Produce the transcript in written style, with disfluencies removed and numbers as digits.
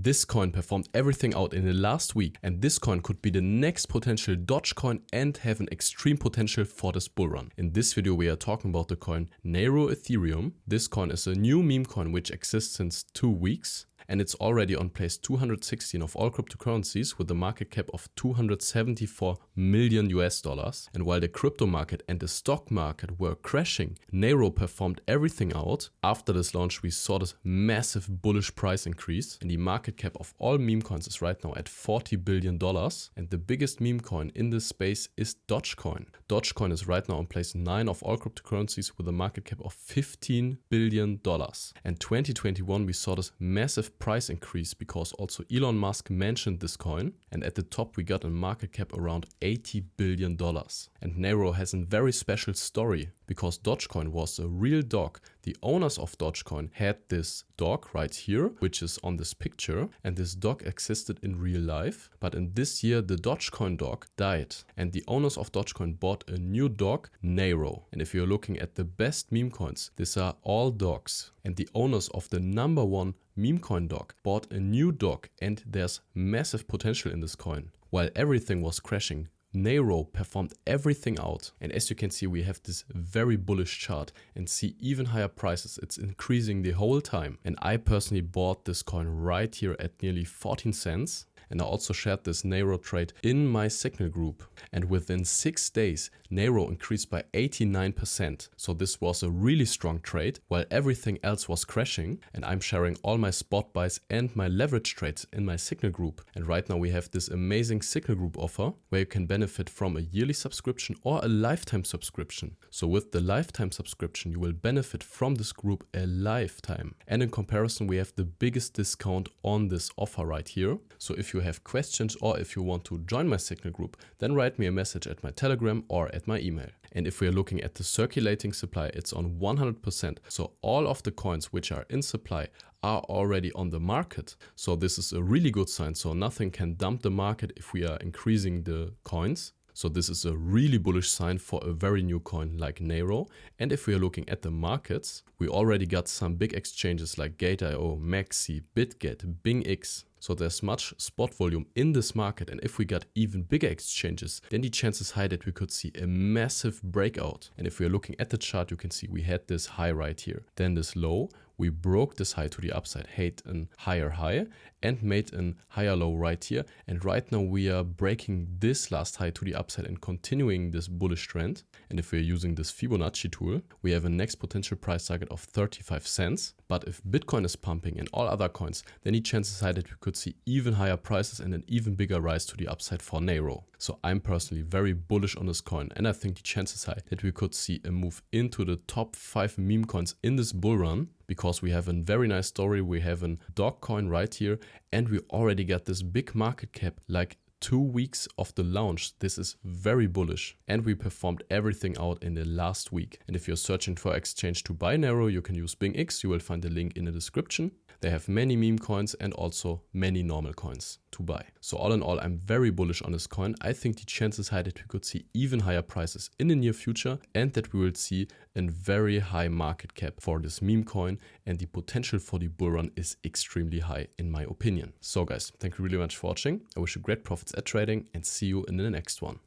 This coin performed everything out in the last week, and this coin could be the next potential Dogecoin and have an extreme potential for this bull run. In this video we are talking about the coin NEIROETH. This coin is a new meme coin which exists since 2 weeks. And it's already on place 216 of all cryptocurrencies with a market cap of $274 million US. And while the crypto market and the stock market were crashing, Neiro performed everything out. After this launch, we saw this massive bullish price increase, and the market cap of all meme coins is right now at $40 billion. And the biggest meme coin in this space is DOGECOIN. DOGECOIN is right now on place 9 of all cryptocurrencies with a market cap of $15 billion. And 2021, we saw this massive price increase because also Elon Musk mentioned this coin, and at the top we got a market cap around $80 billion. And Neiro has a very special story because Dogecoin was a real dog. The owners of Dogecoin had this dog right here, which is on this picture, and this dog existed in real life. But in this year the Dogecoin dog died, and the owners of Dogecoin bought a new dog, Neiro. And if you're looking at the best meme coins, these are all dogs, and the owners of the #1 meme coin dog bought a new dog, and there's massive potential in this coin. While everything was crashing, Neiro performed everything out, and as you can see we have this very bullish chart and see even higher prices. It's increasing the whole time, and I personally bought this coin right here at nearly 14 cents. And I also shared this Neiro trade in my Signal group. And within 6 days, Neiro increased by 89%. So this was a really strong trade while everything else was crashing. And I'm sharing all my spot buys and my leverage trades in my Signal group. And right now we have this amazing Signal group offer where you can benefit from a yearly subscription or a lifetime subscription. So with the lifetime subscription, you will benefit from this group a lifetime. And in comparison, we have the biggest discount on this offer right here. So if you have questions or if you want to join my Signal group, then write me a message at my Telegram or at my email. And if we are looking at the circulating supply, it's on 100%. So all of the coins which are in supply are already on the market. So this is a really good sign. So nothing can dump the market if we are increasing the coins. So this is a really bullish sign for a very new coin like Neiro. And if we are looking at the markets, we already got some big exchanges like Gate.io, Maxi, BitGet, BingX. So there's much spot volume in this market, and if we got even bigger exchanges, then the chances high that we could see a massive breakout. And if we are looking at the chart, you can see we had this high right here, then this low. We broke this high to the upside, hit a higher high and made a higher low right here. And right now we are breaking this last high to the upside and continuing this bullish trend. And if we're using this Fibonacci tool, we have a next potential price target of 35 cents. But if Bitcoin is pumping and all other coins, then the chances high that we could see even higher prices and an even bigger rise to the upside for Neiro. So I'm personally very bullish on this coin, and I think the chances high that we could see a move into the top 5 meme coins in this bull run, because we have a very nice story. We have a dog coin right here, and we already got this big market cap like 2 weeks of the launch. This is very bullish, and we performed everything out in the last week. And if you're searching for exchange to buy Neiro, you can use BingX. You will find the link in the description. They have many meme coins and also many normal coins to buy. So all in all, I'm very bullish on this coin. I think the chances high that we could see even higher prices in the near future, and that we will see a very high market cap for this meme coin, and the potential for the bull run is extremely high in my opinion. So guys, thank you really much for watching. I wish you great profits at trading and see you in the next one.